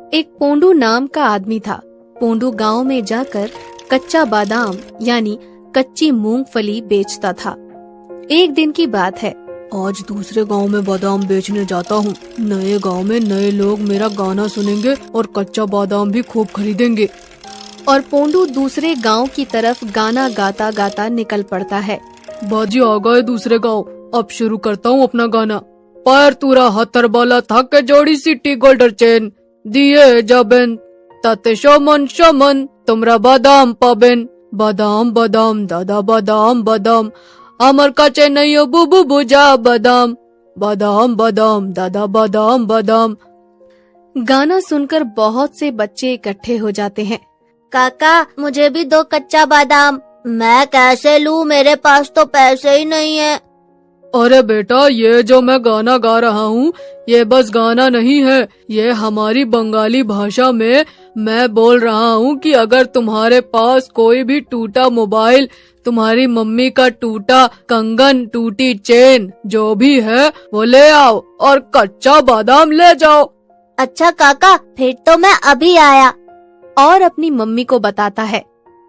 एक पोंडू नाम का आदमी था। पोंडू गांव में जाकर कच्चा बादाम यानी कच्ची मूंगफली बेचता था। एक दिन की बात है, आज दूसरे गांव में बादाम बेचने जाता हूँ। नए गांव में नए लोग मेरा गाना सुनेंगे और कच्चा बादाम भी खूब खरीदेंगे। और पोंडू दूसरे गांव की तरफ गाना गाता गाता निकल पड़ता है। बाजी आ गए दूसरे गांव, अब शुरू करता हूँ अपना गाना। पैर तुरा हतर बाला थके जोड़ी सिटी गोल्डर चेन दिए जबेन ताते शमन शमन तुमरा बादाम पाबेन बादाम बादाम दादा बादाम बादाम अमर का चेन्नई बुबू बुजा बादाम बादाम बादाम दादा बादाम बादाम। गाना सुनकर बहुत से बच्चे इकट्ठे हो जाते हैं। काका मुझे भी दो कच्चा बादाम। मैं कैसे लूं, मेरे पास तो पैसे ही नहीं है। अरे बेटा, ये जो मैं गाना गा रहा हूँ ये बस गाना नहीं है, ये हमारी बंगाली भाषा में मैं बोल रहा हूँ कि अगर तुम्हारे पास कोई भी टूटा मोबाइल, तुम्हारी मम्मी का टूटा कंगन, टूटी चेन जो भी है वो ले आओ और कच्चा बादाम ले जाओ। अच्छा काका, फिर तो मैं अभी आया। और अपनी मम्मी को बताता है,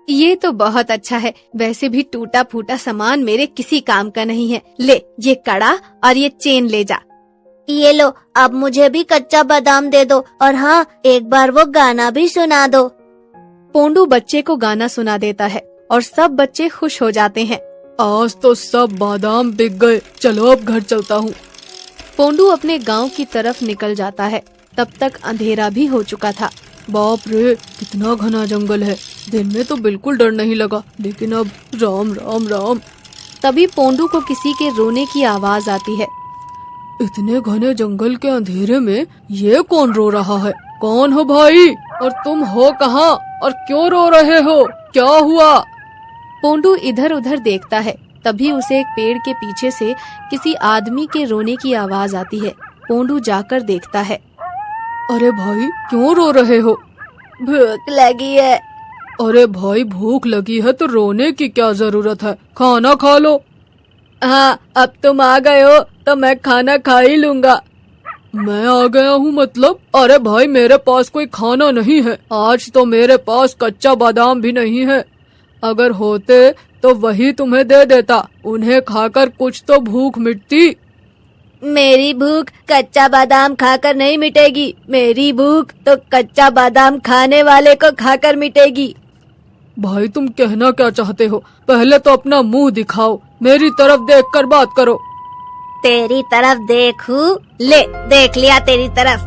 ये तो बहुत अच्छा है, वैसे भी टूटा फूटा सामान मेरे किसी काम का नहीं है। ले ये कड़ा और ये चेन ले जा। ये लो, अब मुझे भी कच्चा बादाम दे दो और हाँ, एक बार वो गाना भी सुना दो। पोंडू बच्चे को गाना सुना देता है और सब बच्चे खुश हो जाते हैं। आज तो सब बादाम बिक गए, चलो अब घर चलता हूँ। पोंडू अपने गांव की तरफ निकल जाता है। तब तक अंधेरा भी हो चुका था। बाप रे, कितना घना जंगल है। दिन में तो बिल्कुल डर नहीं लगा, लेकिन अब राम राम राम। तभी पोंडू को किसी के रोने की आवाज आती है। इतने घने जंगल के अंधेरे में ये कौन रो रहा है? कौन हो भाई, और तुम हो कहाँ और क्यों रो रहे हो? क्या हुआ? पोंडू इधर उधर देखता है। तभी उसे एक पेड़ के पीछे से किसी आदमी के रोने की आवाज आती है। पोंडू जाकर देखता है। अरे भाई, क्यों रो रहे हो? भूख लगी है। अरे भाई, भूख लगी है तो रोने की क्या जरूरत है, खाना खा लो। हाँ, अब तुम आ गए हो तो मैं खाना खा ही लूंगा। मैं आ गया हूँ मतलब? अरे भाई, मेरे पास कोई खाना नहीं है। आज तो मेरे पास कच्चा बादाम भी नहीं है। अगर होते तो वही तुम्हें दे देता, उन्हें खाकर कुछ तो भूख मिटती। मेरी भूख कच्चा बादाम खाकर नहीं मिटेगी, मेरी भूख तो कच्चा बादाम खाने वाले को खाकर मिटेगी। भाई, तुम कहना क्या चाहते हो? पहले तो अपना मुंह दिखाओ, मेरी तरफ देखकर बात करो। तेरी तरफ देखूं? ले, देख लिया तेरी तरफ।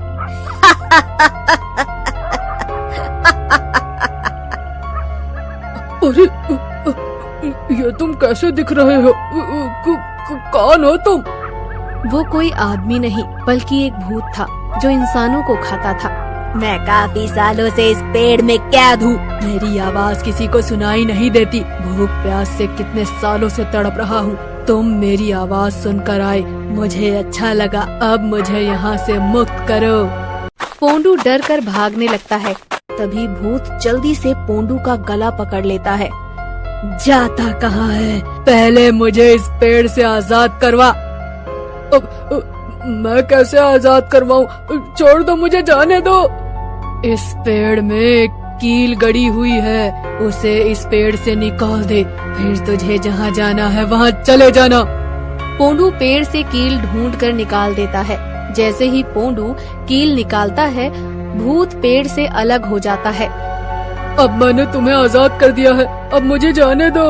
अरे, ये तुम कैसे दिख रहे हो? कौन हो तुम? वो कोई आदमी नहीं बल्कि एक भूत था जो इंसानों को खाता था। मैं काफी सालों से इस पेड़ में कैद हूँ। मेरी आवाज किसी को सुनाई नहीं देती। भूख प्यास से कितने सालों से तड़प रहा हूँ। तुम मेरी आवाज सुनकर आए, मुझे अच्छा लगा। अब मुझे यहाँ से मुक्त करो। पोंडू डर कर भागने लगता है। तभी भूत जल्दी से पोंडू का गला पकड़ लेता है। जाता कहाँ है? पहले मुझे इस पेड़ से आजाद करवा। मैं कैसे आजाद करवाऊं? छोड़ दो, मुझे जाने दो। इस पेड़ में एक कील गड़ी हुई है, उसे इस पेड़ से निकाल दे, फिर तुझे जहाँ जाना है वहाँ चले जाना। पोंडू पेड़ से कील ढूंढ कर निकाल देता है। जैसे ही पोंडू कील निकालता है, भूत पेड़ से अलग हो जाता है। अब मैंने तुम्हें आजाद कर दिया है, अब मुझे जाने दो।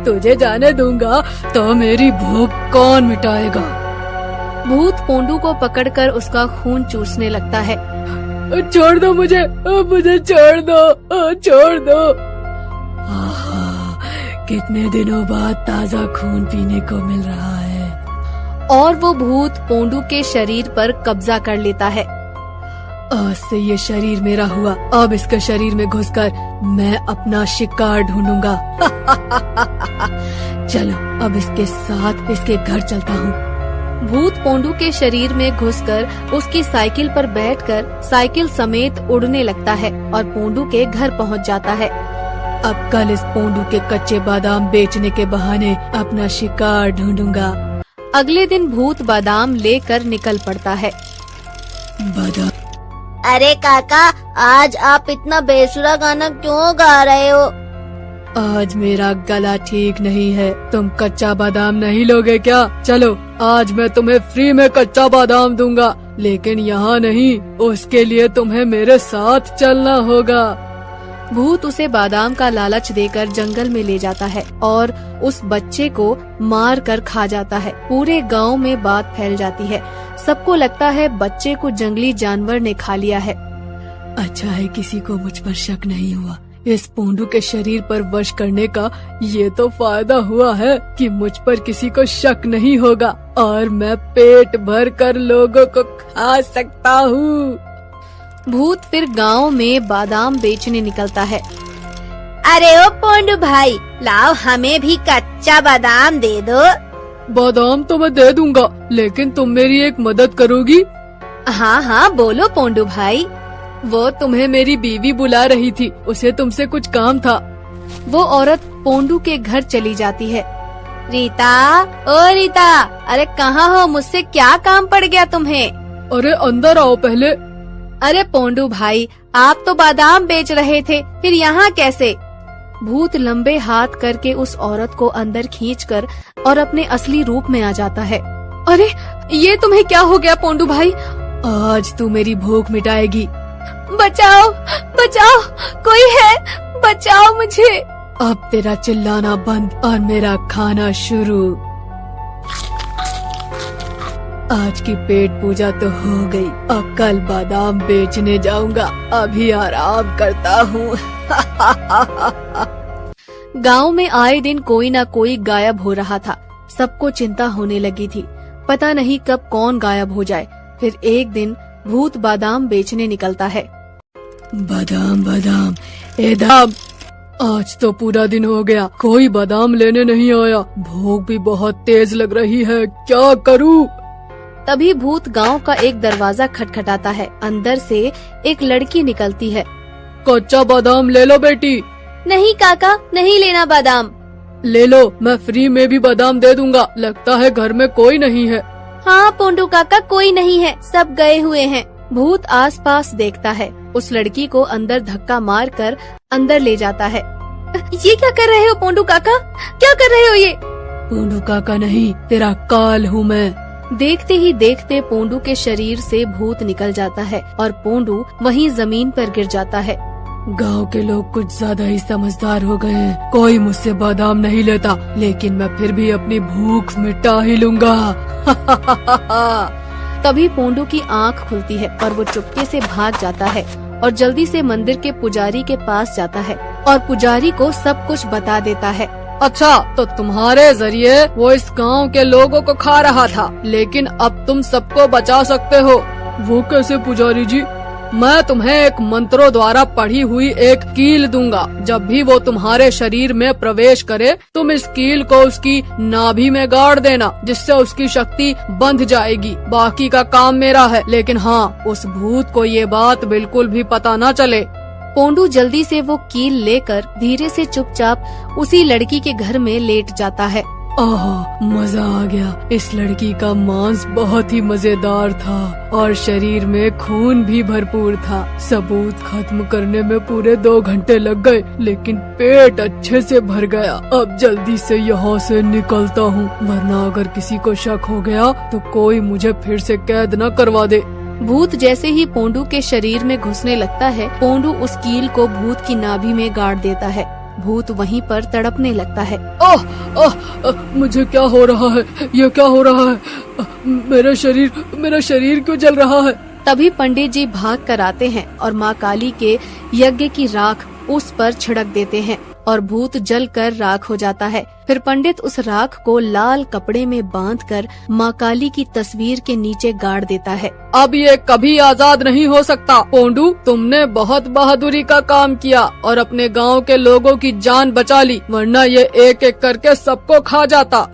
तुझे जाने दूंगा तो मेरी भूख कौन मिटाएगा? भूत पोंडू को पकड़कर उसका खून चूसने लगता है। छोड़ दो मुझे, मुझे छोड़ दो, छोड़ दो। कितने दिनों बाद ताजा खून पीने को मिल रहा है। और वो भूत पोंडू के शरीर पर कब्जा कर लेता है। आज से ये शरीर मेरा हुआ, अब इसके शरीर में घुसकर मैं अपना शिकार ढूंढूंगा। चलो, अब इसके साथ इसके घर चलता हूँ। भूत पोंडू के शरीर में घुसकर उसकी साइकिल पर बैठकर साइकिल समेत उड़ने लगता है और पोंडू के घर पहुँच जाता है। अब कल इस पोंडू के कच्चे बादाम बेचने के बहाने अपना शिकार ढूंढूंगा। अगले दिन भूत बादाम लेकर निकल पड़ता है। बादाम। अरे काका, आज आप इतना बेसुरा गाना क्यों गा रहे हो? आज मेरा गला ठीक नहीं है। तुम कच्चा बादाम नहीं लोगे क्या? चलो आज मैं तुम्हें फ्री में कच्चा बादाम दूंगा, लेकिन यहाँ नहीं, उसके लिए तुम्हें मेरे साथ चलना होगा। भूत उसे बादाम का लालच देकर जंगल में ले जाता है और उस बच्चे को मार कर खा जाता है। पूरे गांव में बात फैल जाती है। सबको लगता है बच्चे को जंगली जानवर ने खा लिया है। अच्छा है किसी को मुझ पर शक नहीं हुआ। इस पोंडू के शरीर पर वश करने का ये तो फायदा हुआ है कि मुझ पर किसी को शक नहीं होगा और मैं पेट भर कर लोगों को खा सकता हूँ। भूत फिर गांव में बादाम बेचने निकलता है। अरे ओ पोंडू भाई, लाओ हमें भी कच्चा बादाम दे दो। बादाम तो मैं दे दूंगा, लेकिन तुम मेरी एक मदद करोगी? हाँ हाँ बोलो पोंडू भाई। वो तुम्हें मेरी बीवी बुला रही थी, उसे तुमसे कुछ काम था। वो औरत पोंडू के घर चली जाती है। रीता, ओ रीता, अरे कहाँ हो? मुझसे क्या काम पड़ गया तुम्हें? अरे अंदर आओ पहले। अरे पोंडू भाई, आप तो बादाम बेच रहे थे, फिर यहाँ कैसे? भूत लंबे हाथ करके उस औरत को अंदर खींचकर और अपने असली रूप में आ जाता है। अरे ये तुम्हें क्या हो गया पोंडू भाई? आज तू मेरी भूख मिटाएगी। बचाओ बचाओ, कोई है, बचाओ मुझे। अब तेरा चिल्लाना बंद और मेरा खाना शुरू। आज की पेट पूजा तो हो गई, अब कल बादाम बेचने जाऊंगा। अभी आराम करता हूँ। गांव में आए दिन कोई ना कोई गायब हो रहा था। सबको चिंता होने लगी थी, पता नहीं कब कौन गायब हो जाए। फिर एक दिन भूत बादाम बेचने निकलता है। बादाम बादाम ए दाम, आज तो पूरा दिन हो गया, कोई बादाम लेने नहीं आया। भूख भी बहुत तेज लग रही है, क्या करूँ? तभी भूत गांव का एक दरवाजा खटखटाता है। अंदर से एक लड़की निकलती है। कच्चा बादाम ले लो बेटी। नहीं काका, नहीं लेना बादाम। ले लो, मैं फ्री में भी बादाम दे दूंगा। लगता है घर में कोई नहीं है। हाँ पोंडू काका, कोई नहीं है, सब गए हुए हैं। भूत आसपास देखता है, उस लड़की को अंदर धक्का मारकर अंदर ले जाता है। ये क्या कर रहे हो पोंडू काका? क्या कर रहे हो ये? पोंडू काका नहीं, तेरा काल हूँ मैं। देखते ही देखते पोंडू के शरीर से भूत निकल जाता है और पोंडू वहीं जमीन पर गिर जाता है। गांव के लोग कुछ ज्यादा ही समझदार हो गए हैं। कोई मुझसे बादाम नहीं लेता, लेकिन मैं फिर भी अपनी भूख मिटा ही लूंगा। तभी पोंडू की आंख खुलती है और वो चुपके से भाग जाता है और जल्दी से मंदिर के पुजारी के पास जाता है और पुजारी को सब कुछ बता देता है। अच्छा, तो तुम्हारे जरिए वो इस गांव के लोगों को खा रहा था, लेकिन अब तुम सबको बचा सकते हो। वो कैसे पुजारी जी? मैं तुम्हें एक मंत्रों द्वारा पढ़ी हुई एक कील दूंगा। जब भी वो तुम्हारे शरीर में प्रवेश करे, तुम इस कील को उसकी नाभि में गाड़ देना, जिससे उसकी शक्ति बंध जाएगी। बाकी का काम मेरा है, लेकिन हाँ, उस भूत को ये बात बिल्कुल भी पता न चले। पोंडू जल्दी से वो कील लेकर धीरे से चुपचाप उसी लड़की के घर में लेट जाता है। आह, मजा आ गया। इस लड़की का मांस बहुत ही मजेदार था और शरीर में खून भी भरपूर था। सबूत खत्म करने में पूरे 2 घंटे लग गए, लेकिन पेट अच्छे से भर गया। अब जल्दी से यहाँ से निकलता हूँ, वरना अगर किसी को शक हो गया तो कोई मुझे फिर से कैद न करवा दे। भूत जैसे ही पोंडू के शरीर में घुसने लगता है, पोंडू उस कील को भूत की नाभि में गाड़ देता है। भूत वहीं पर तड़पने लगता है। ओह ओह, मुझे क्या हो रहा है? ये क्या हो रहा है? मेरा शरीर क्यों जल रहा है? तभी पंडित जी भाग कर आते हैं और माँ काली के यज्ञ की राख उस पर छिड़क देते हैं और भूत जल कर राख हो जाता है। फिर पंडित उस राख को लाल कपड़े में बांधकर माँ काली की तस्वीर के नीचे गाड़ देता है। अब ये कभी आजाद नहीं हो सकता। पोंडू, तुमने बहुत बहादुरी का काम किया और अपने गांव के लोगों की जान बचा ली, वरना ये एक एक करके सबको खा जाता।